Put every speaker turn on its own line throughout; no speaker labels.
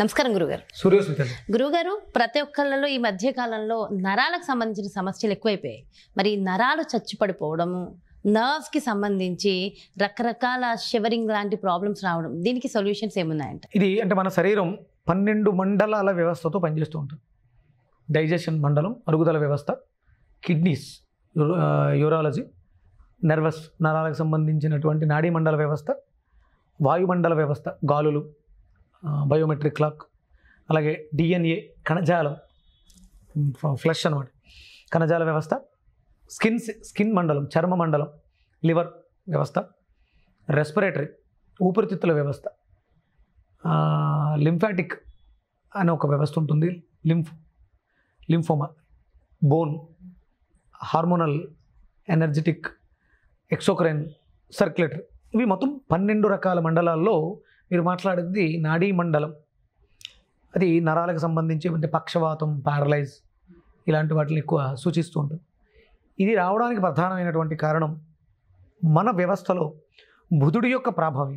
నమస్కారం గురుగారు.
సూర్యోస్మిత
గురుగారు, ప్రతి ఒక్కళ్ళలో ఈ మధ్య కాలంలో నరాలకు సంబంధించిన సమస్యలు ఎక్కువైపోయాయి. మరి నరాలు చచ్చిపడిపోవడము, నర్వ్స్కి సంబంధించి రకరకాల షివరింగ్ లాంటి ప్రాబ్లమ్స్ రావడం, దీనికి సొల్యూషన్స్ ఏమున్నాయంట?
ఇది అంటే మన శరీరం 12 మండలాల వ్యవస్థతో పనిచేస్తూ ఉంటుంది. డైజెషన్ మండలం, అరుగుదల వ్యవస్థ, కిడ్నీస్, యూరాలజీ, నర్వస్ నరాలకు సంబంధించినటువంటి నాడీ మండల వ్యవస్థ, వాయుమండల వ్యవస్థ, గాలులు, బయోమెట్రిక్ క్లాక్, అలాగే డిఎన్ఏ, కణజాలం, ఫ్లష్ అనమాట, కణజాల వ్యవస్థ, స్కిన్ మండలం, చర్మ మండలం, లివర్ వ్యవస్థ, రెస్పిరేటరీ, ఊపిరితిత్తుల వ్యవస్థ, లింఫాటిక్ అనే ఒక వ్యవస్థ ఉంటుంది, lymphoma, bone, hormonal, energetic, exocrine, circulatory. ఇవి మొత్తం 12 రకాల మండలాల్లో మీరు మాట్లాడేది నాడీ మండలం. అది నరాలకు సంబంధించి అంటే పక్షవాతం, పారలైజ్ ఇలాంటి వాటిని ఎక్కువ సూచిస్తూ ఉంటుంది. ఇది రావడానికి ప్రధానమైనటువంటి కారణం మన వ్యవస్థలో బుధుడి యొక్క ప్రభావం.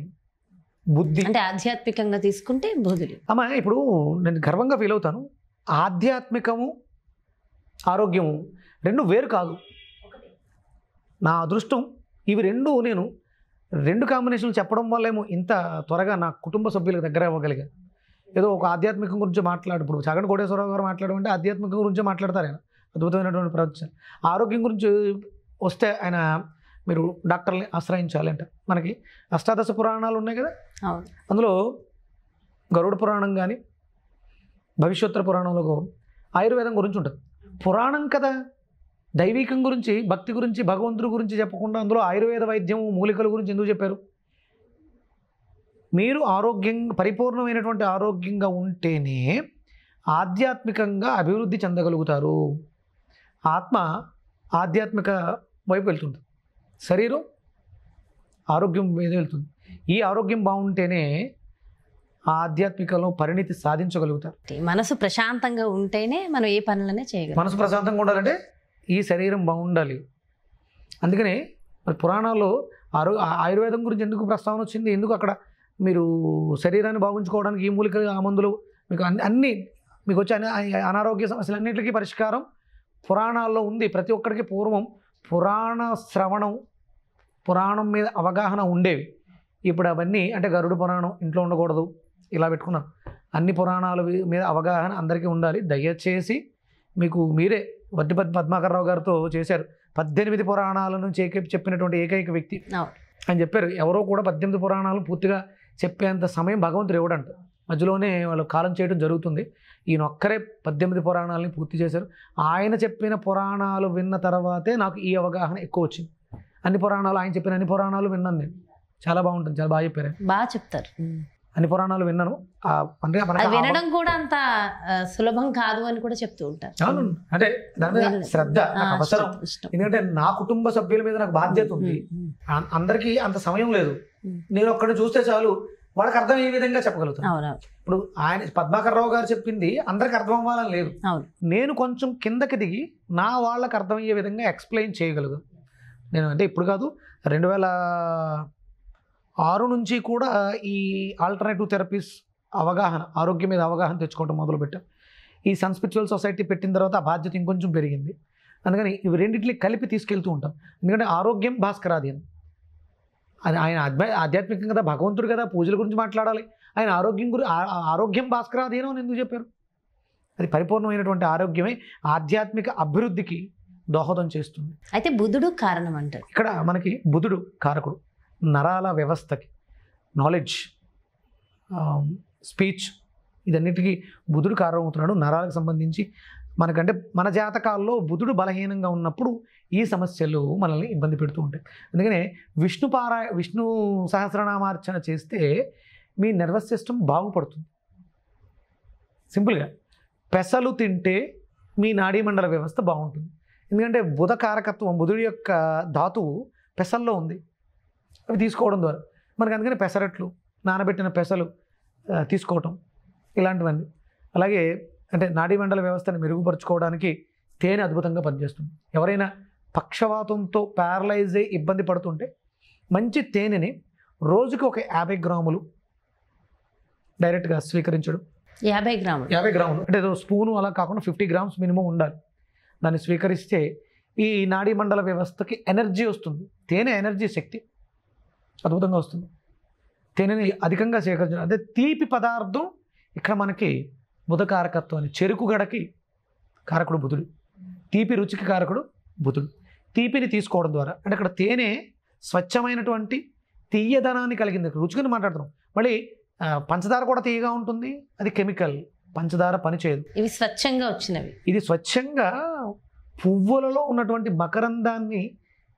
బుద్ధి
అంటే ఆధ్యాత్మికంగా తీసుకుంటే బుధుడు.
అమ్మా, ఇప్పుడు నేను గర్వంగా ఫీల్ అవుతాను, ఆధ్యాత్మికము ఆరోగ్యము రెండు వేరు కాదు. నా అదృష్టం ఇవి రెండు, నేను 2 కాంబినేషన్లు చెప్పడం వల్లేమో ఇంత త్వరగా నా కుటుంబ సభ్యులకు దగ్గర అవ్వగలిగాను. ఏదో ఒక ఆధ్యాత్మికం గురించి ఇప్పుడు చాగంటి కోటేశ్వరరావు గారు మాట్లాడమంటే ఆధ్యాత్మికం గురించే మాట్లాడతారు ఆయన, అద్భుతమైనటువంటి ప్రవచనం. ఆరోగ్యం గురించి వస్తే ఆయన మీరు డాక్టర్ని ఆశ్రయించాలి అంట. మనకి అష్టాదశ పురాణాలు ఉన్నాయి కదా, అందులో గరుడ పురాణం కానీ భవిష్యోత్తర పురాణంలో ఆయుర్వేదం గురించి ఉంటుంది. పురాణం కదా, దైవికం గురించి, భక్తి గురించి, భగవంతుడి గురించి చెప్పకుండా అందులో ఆయుర్వేద వైద్యం, మూలికల గురించి ఎందుకు చెప్పారు? మీరు పరిపూర్ణమైనటువంటి ఆరోగ్యంగా ఉంటేనే ఆధ్యాత్మికంగా అభివృద్ధి చెందగలుగుతారు. ఆత్మ ఆధ్యాత్మిక వైపు వెళ్తుంది, శరీరం ఆరోగ్యం మీద వెళ్తుంది. ఈ ఆరోగ్యం బాగుంటేనే ఆధ్యాత్మికలో పరిణితి సాధించగలుగుతారు.
మనసు ప్రశాంతంగా ఉంటేనే మనం ఏ పనులనే చేయగలం.
మనసు ప్రశాంతంగా ఉండాలంటే ఈ శరీరం బాగుండాలి. అందుకనే మరి పురాణాల్లో ఆయుర్వేదం గురించి ఎందుకు ప్రస్తావన వచ్చింది? ఎందుకు అక్కడ మీరు శరీరాన్ని బాగుంచుకోవడానికి ఈ మూలికలు, ఆ మందులు, మీకు అన్నీ మీకు వచ్చే అనారోగ్య సమస్యలన్నింటికీ పరిష్కారం పురాణాల్లో ఉంది. ప్రతి ఒక్కరికి పూర్వం పురాణ శ్రవణం, పురాణం మీద అవగాహన ఉండేవి. ఇప్పుడు అవన్నీ అంటే గరుడ పురాణం ఇంట్లో ఉండకూడదు, ఇలా పెట్టుకున్నారు. అన్ని పురాణాల మీద అవగాహన అందరికీ ఉండాలి. దయచేసి మీకు మీరే వడ్డిపతి పద్మాకర్రావు గారితో చేశారు 18 పురాణాలను చెప్పినటువంటి ఏకైక వ్యక్తి అని చెప్పారు. ఎవరో కూడా 18 పురాణాలు పూర్తిగా చెప్పేంత సమయం భగవంతుడు ఇవ్వడంట, మధ్యలోనే వాళ్ళు కాలం చేయడం జరుగుతుంది. ఈయన ఒక్కరే 18 పురాణాలని పూర్తి చేశారు. ఆయన చెప్పిన పురాణాలు విన్న తర్వాతే నాకు ఈ అవగాహన ఎక్కువ వచ్చింది. అన్ని పురాణాలు, ఆయన చెప్పిన అన్ని పురాణాలు విన్నాను నేను. చాలా బాగుంటుంది, చాలా బాగా చెప్పారు,
బాగా చెప్తారు.
అన్ని పురాణాలు విన్నాను.
వినడం కూడా అంత సులభం కాదు అని కూడా చెప్తూ ఉంటారు.
అవును, అంటే దాని మీద శ్రద్ధ అవసరం. ఎందుకంటే నా కుటుంబ సభ్యుల మీద నాకు బాధ్యత ఉంది. అందరికీ అంత సమయం లేదు. నేను ఒక్కడిని చూస్తే చాలు వాళ్ళకి అర్థం ఏ విధంగా చెప్పగలుగుతాను. ఇప్పుడు ఆయన పద్మాకర్రావు గారు చెప్పింది అందరికి అర్థం అవ్వాలని లేదు. నేను కొంచెం కిందకి దిగి నా వాళ్ళకి అర్థమయ్యే విధంగా ఎక్స్ప్లెయిన్ చేయగలుగు. నేను అంటే ఇప్పుడు కాదు, 2006 నుంచి కూడా ఈ ఆల్టర్నేటివ్ థెరపీస్ అవగాహన, ఆరోగ్యం మీద అవగాహన తెచ్చుకోవడం మొదలుపెట్టాం. ఈ సన్ స్పిరిచువల్ సొసైటీ పెట్టిన తర్వాత ఆ బాధ్యత ఇంకొంచెం పెరిగింది. అందుకని ఇవి రెండింటిని కలిపి తీసుకెళ్తూ ఉంటాం. ఎందుకంటే ఆరోగ్యం భాస్కరాధీనం. అది ఆయన ఆధ్యాత్మికం కదా, భగవంతుడు కదా, పూజల గురించి మాట్లాడాలి. ఆయన ఆరోగ్యం భాస్కరాధీనం అని ఎందుకు చెప్పారు? అది పరిపూర్ణమైనటువంటి ఆరోగ్యమే ఆధ్యాత్మిక అభివృద్ధికి దోహదం చేస్తుంది.
అయితే బుధుడు కారణం అంటారు.
ఇక్కడ మనకి బుధుడు కారకుడు. నరాల వ్యవస్థకి, నాలెడ్జ్, స్పీచ్, ఇదన్నిటికీ బుధుడు కారణమవుతున్నాడు. నరాలకు సంబంధించి మనకంటే మన జాతకాల్లో బుధుడు బలహీనంగా ఉన్నప్పుడు ఈ సమస్యలు మనల్ని ఇబ్బంది పెడుతూ ఉంటాయి. అందుకనే విష్ణు సహస్రనామార్చన చేస్తే మీ నర్వస్ సిస్టమ్ బాగుపడుతుంది. సింపుల్గా పెసలు తింటే మీ నాడీ మండల వ్యవస్థ బాగుంటుంది. ఎందుకంటే బుధ కారకత్వం, బుధుడి యొక్క ధాతువు పెసల్లో ఉంది. అవి తీసుకోవడం ద్వారా మనకు అందుకని పెసరట్లు, నానబెట్టిన పెసలు తీసుకోవటం, ఇలాంటివన్నీ. అలాగే అంటే నాడీ మండల వ్యవస్థను మెరుగుపరుచుకోవడానికి తేనె అద్భుతంగా పనిచేస్తుంది. ఎవరైనా పక్షవాతంతో ప్యారలైజ్ అయ్యి ఇబ్బంది పడుతుంటే మంచి తేనెని రోజుకి ఒక 50 గ్రాములు డైరెక్ట్గా స్వీకరించడం,
50 గ్రాములు
50 గ్రాములు అంటే ఏదో స్పూను అలా కాకుండా 50 గ్రామ్స్ మినిమం ఉండాలి. దాన్ని స్వీకరిస్తే ఈ నాడీ మండల వ్యవస్థకి ఎనర్జీ వస్తుంది. తేనె ఎనర్జీ శక్తి అద్భుతంగా వస్తుంది. తేనెని అధికంగా సేకరించడం అదే తీపి పదార్థం. ఇక్కడ మనకి బుధ కారకత్వాన్ని, చెరుకు గడకి కారకుడు బుధుడు, తీపి రుచికి కారకుడు బుధుడు. తీపిని తీసుకోవడం ద్వారా అంటే ఇక్కడ తేనె స్వచ్ఛమైనటువంటి తీయదనాన్ని కలిగింది. రుచిని మాట్లాడుతున్నాం. మళ్ళీ పంచదార కూడా తీయగా ఉంటుంది, అది కెమికల్. పంచదార పనిచేయదు.
ఇవి స్వచ్ఛంగా వచ్చినవి.
ఇది స్వచ్ఛంగా పువ్వులలో ఉన్నటువంటి మకరందాన్ని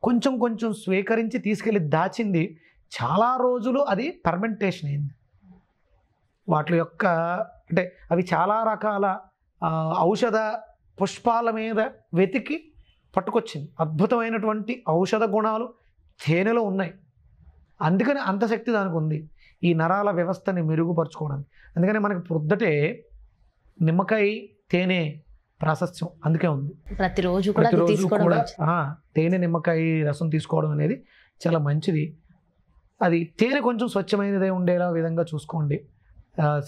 కొంచెం కొంచెం స్వీకరించి తీసుకెళ్ళి దాచింది. చాలా రోజులు అది ఫర్మెంటేషన్ అయింది. వాటి యొక్క అంటే అవి చాలా రకాల ఔషధ పుష్పాల మీద వెతికి పట్టుకొచ్చింది. అద్భుతమైనటువంటి ఔషధ గుణాలు తేనెలో ఉన్నాయి. అందుకని అంత శక్తి దానికి ఉంది ఈ నరాల వ్యవస్థని మెరుగుపరుచుకోవడానికి. అందుకని మనకి పొద్దుటే నిమ్మకాయ తేనె ప్రాశస్త్యం అందుకే ఉంది.
ప్రతిరోజు కూడా
తేనె నిమ్మకాయ రసం తీసుకోవడం అనేది చాలా మంచిది. అది తేనె కొంచెం స్వచ్ఛమైనదే ఉండేలా విధంగా చూసుకోండి,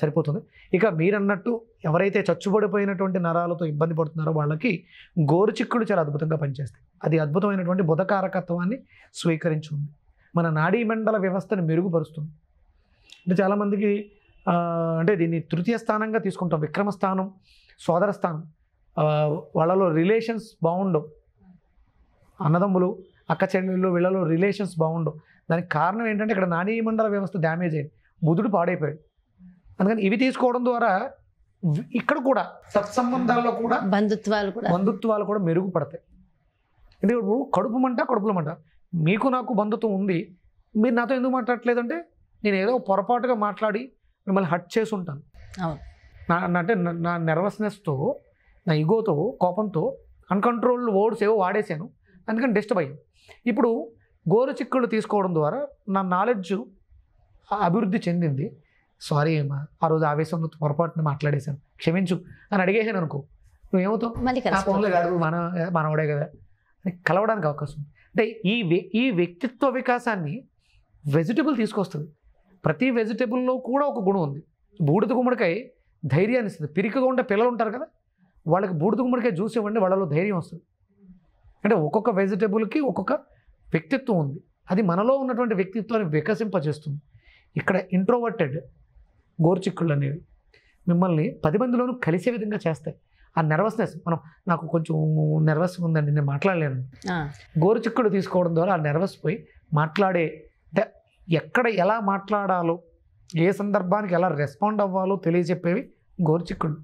సరిపోతుంది. ఇక మీరన్నట్టు ఎవరైతే చచ్చుబడిపోయినటువంటి నరాలతో ఇబ్బంది పడుతున్నారో వాళ్ళకి గోరుచిక్కుడు చాలా అద్భుతంగా పనిచేస్తాయి. అది అద్భుతమైనటువంటి బుధకారకత్వాన్ని స్వీకరించుంది. మన నాడీ మండల వ్యవస్థను మెరుగుపరుస్తుంది. అంటే చాలామందికి అంటే దీన్ని తృతీయ స్థానంగా తీసుకుంటాం. విక్రమస్థానం, సోదర స్థానం, వాళ్ళలో రిలేషన్స్ బాగుండవు. అన్నదమ్ములు, అక్క చెల్లెళ్ళు వీళ్ళలో రిలేషన్స్ బాగుండవు. దానికి కారణం ఏంటంటే ఇక్కడ నాడీ మండల వ్యవస్థ డ్యామేజ్ అయింది, బుధుడు పాడైపోయాడు. అందుకని ఇవి తీసుకోవడం ద్వారా ఇక్కడ కూడా సత్సంబంధాల్లో కూడా బంధుత్వాలు కూడా మెరుగుపడతాయి. అంటే ఇప్పుడు కడుపులో మంట మీకు నాకు బంధుత్వం ఉంది, మీరు నాతో ఎందుకు మాట్లాడట్లేదంటే నేను ఏదో పొరపాటుగా మాట్లాడి మిమ్మల్ని హర్ట్ చేసి ఉంటాను. అంటే నా నెర్వస్నెస్తో, నా ఈగోతో, కోపంతో అన్కంట్రోల్డ్ వర్డ్స్ ఏవో వాడేశాను, అందుకని డిస్టర్బ్ అయ్యాను. ఇప్పుడు గోరుచిక్కుళ్ళు తీసుకోవడం ద్వారా నా నాలెడ్జ్ అభివృద్ధి చెందింది. సారీ అమ్మా, ఆ రోజు ఆవేశంలో పొరపాటున మాట్లాడేశాను, క్షమించు అని అడిగేసాను అనుకో, నువ్వేమవుతావు? ఆ ఫోన్లో కాదు మనవాడే కదా అని కలవడానికి అవకాశం ఉంది. అంటే ఈ వ్యక్తిత్వ వికాసాన్ని వెజిటబుల్ తీసుకొస్తుంది. ప్రతి వెజిటబుల్లో కూడా ఒక గుణం ఉంది. బూడిద గుమ్మడికాయ ధైర్యాన్ని ఇస్తుంది. పిరికగా ఉండే పిల్లలు ఉంటారు కదా, వాళ్ళకి బూడిద గుమ్మడికాయ జ్యూస్ ఇవ్వండి, వాళ్ళలో ధైర్యం వస్తుంది. అంటే ఒక్కొక్క వెజిటబుల్కి ఒక్కొక్క వ్యక్తిత్వం ఉంది. అది మనలో ఉన్నటువంటి వ్యక్తిత్వాన్ని వికసింపజేస్తుంది. ఇక్కడ ఇంట్రోవర్టెడ్ గోరుచిక్కుళ్ళు అనేవి మిమ్మల్ని 10 మందిలోనూ కలిసే విధంగా చేస్తాయి. ఆ నెర్వస్నెస్ నాకు కొంచెం నెర్వస్ ఉందండి, నేను మాట్లాడలేను, గోరుచిక్కుళ్ళు తీసుకోవడం ద్వారా ఆ నెర్వస్ పోయి మాట్లాడే అంటే ఎక్కడ ఎలా మాట్లాడాలో, ఏ సందర్భానికి ఎలా రెస్పాండ్ అవ్వాలో తెలియజెప్పేవి గోరుచిక్కుళ్ళు.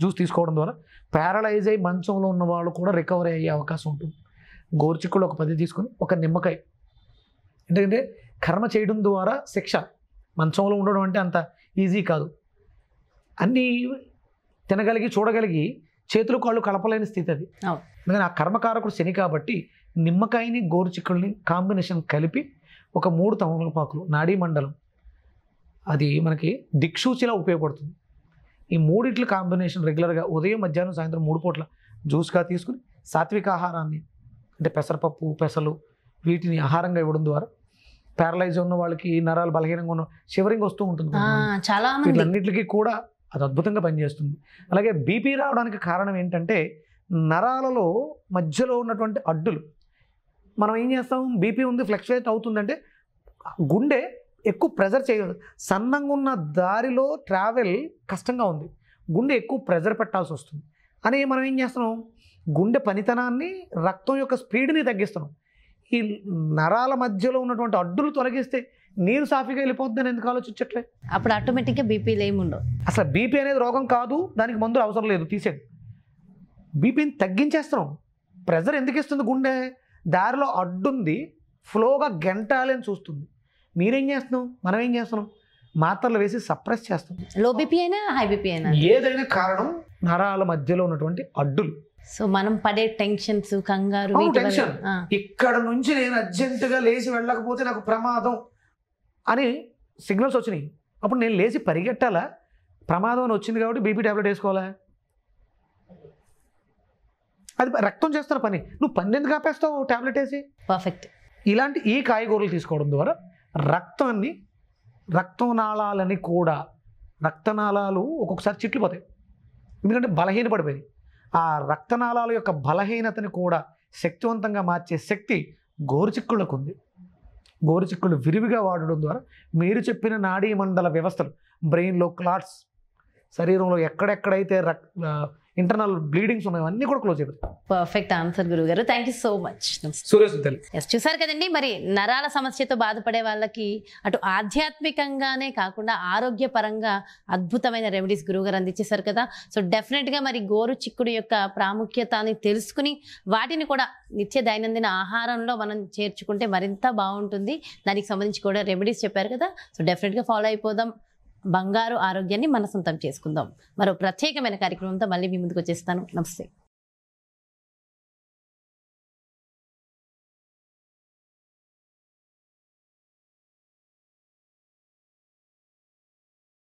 జ్యూస్ తీసుకోవడం ద్వారా ప్యారలైజ్ అయ్యి మంచంలో ఉన్న వాళ్ళు కూడా రికవరీ అయ్యే అవకాశం ఉంటుంది. గోరుచిక్కుళ్ళు ఒక 10 తీసుకొని ఒక నిమ్మకాయ. ఎందుకంటే కర్మ చేయడం ద్వారా శిక్ష, మంచంలో ఉండడం అంటే అంత ఈజీ కాదు. అన్నీ తినగలిగి చూడగలిగి చేతులు కాళ్ళు కలపలేని స్థితి అది. అందుకని ఆ కర్మకారకుడు శని కాబట్టి నిమ్మకాయని గోరుచిక్కుల్ని కాంబినేషన్ కలిపి ఒక 3 తమలపాకులు నాడీ మండలం అది మనకి దిక్సూచిలా ఉపయోగపడుతుంది. ఈ 3 కాంబినేషన్ రెగ్యులర్గా ఉదయం, మధ్యాహ్నం, సాయంత్రం 3 పూట్ల జ్యూస్గా తీసుకుని సాత్విక ఆహారాన్ని అంటే పెసరపప్పు, పెసలు వీటిని ఆహారంగా ఇవ్వడం ద్వారా ప్యారలైజ్ ఉన్న వాళ్ళకి, నరాలు బలహీనంగా ఉన్న షివరింగ్ వస్తూ ఉంటుంది
చాలా,
వీటన్నిటికీ కూడా అది అద్భుతంగా పనిచేస్తుంది. అలాగే బీపీ రావడానికి కారణం ఏంటంటే నరాలలో మధ్యలో ఉన్నటువంటి అడ్డులు. మనం ఏం చేస్తాం, బీపీ ఉంది ఫ్లక్చువేట్ అవుతుందంటే గుండె ఎక్కువ ప్రెజర్ చేయదు. సన్నంగా ఉన్న దారిలో ట్రావెల్ కష్టంగా ఉంది, గుండె ఎక్కువ ప్రెజర్ పెట్టాల్సి వస్తుంది అని మనం ఏం చేస్తున్నాం, గుండె పనితనాన్ని, రక్తం యొక్క స్పీడ్ని తగ్గిస్తున్నాం. ఈ నరాల మధ్యలో ఉన్నటువంటి అడ్డులు తొలగిస్తే నీరు సాఫీగా వెళ్ళిపోతుందని ఎందుకు ఆలోచించట్లే?
అప్పుడు ఆటోమేటిక్గా బీపీలు ఏమి ఉండవు.
అసలు బీపీ అనేది రోగం కాదు, దానికి మందులు అవసరం లేదు, తీసేది. బీపీని తగ్గించేస్తున్నాం. ప్రెజర్ ఎందుకు ఇస్తుంది గుండె? దారిలో అడ్డుంది, ఫ్లోగా గెంటాలని చూస్తుంది. మీరేం చేస్తున్నాం, మనం ఏం చేస్తున్నాం, మాత్రలు వేసి సప్రెస్ చేస్తాం.
లో బీపీ అయినా హై బీపీ అయినా
ఏదైనా కారణం నరాల మధ్యలో ఉన్నటువంటి అడ్డులు.
సో మనం పడే టెన్షన్స్, కంగారు,
టెన్షన్, ఇక్కడ నుంచి నేను అర్జెంటుగా లేచి వెళ్ళకపోతే నాకు ప్రమాదం అని సిగ్నల్స్ వచ్చినాయి. అప్పుడు నేను లేచి పరిగెట్టాలా? ప్రమాదం అని వచ్చింది కాబట్టి బీపీ ట్యాబ్లెట్ వేసుకోవాలా? అది రక్తం చేస్తున్న పని, నువ్వు పని ఎందుకు ఆపేస్తావు ట్యాబ్లెట్ వేసి?
పర్ఫెక్ట్.
ఇలాంటి ఈ కాయగూరలు తీసుకోవడం ద్వారా రక్తం నాళాలని కూడా రక్తనాళాలు ఒక్కొక్కసారి చిట్లిపోతాయి, ఎందుకంటే బలహీనపడిపోయింది. ఆ రక్తనాళాల యొక్క బలహీనతని కూడా శక్తివంతంగా మార్చే శక్తి గోరుచిక్కుళ్ళకు ఉంది. గోరుచిక్కుళ్ళు విరివిగా వాడడం ద్వారా మీరు చెప్పిన నాడీ మండల వ్యవస్థలు, బ్రెయిన్లో క్లాట్స్, శరీరంలో ఎక్కడెక్కడైతే ఇంటర్నల్ బ్లీడింగ్స్ ఉన్నాయో అన్నీ కూడా క్లోజ్ అయిపోతాయి.
పర్ఫెక్ట్ ఆన్సర్ గురుగారు, thank you so much.
Suresh తల్లి,
ఎస్, చూసారు కదండి. మరి నరాల సమస్యతో బాధపడే వాళ్ళకి అటు ఆధ్యాత్మికంగానే కాకుండా ఆరోగ్యపరంగా అద్భుతమైన రెమెడీస్ గురువుగారు అందించేశారు కదా. సో డెఫినెట్గా మరి గోరు చిక్కుడు యొక్క ప్రాముఖ్యతని తెలుసుకుని వాటిని కూడా నిత్య దైనందిన ఆహారంలో మనం చేర్చుకుంటే మరింత బాగుంటుంది. దానికి సంబంధించి కూడా రెమెడీస్ చెప్పారు కదా. సో డెఫినెట్గా ఫాలో అయిపోదాం, బంగారు ఆరోగ్యాన్ని మన సొంతం చేసుకుందాం. మరో ప్రత్యేకమైన కార్యక్రమంతో మళ్ళీ మీ ముందుకు వచ్చేస్తాను. నమస్తే.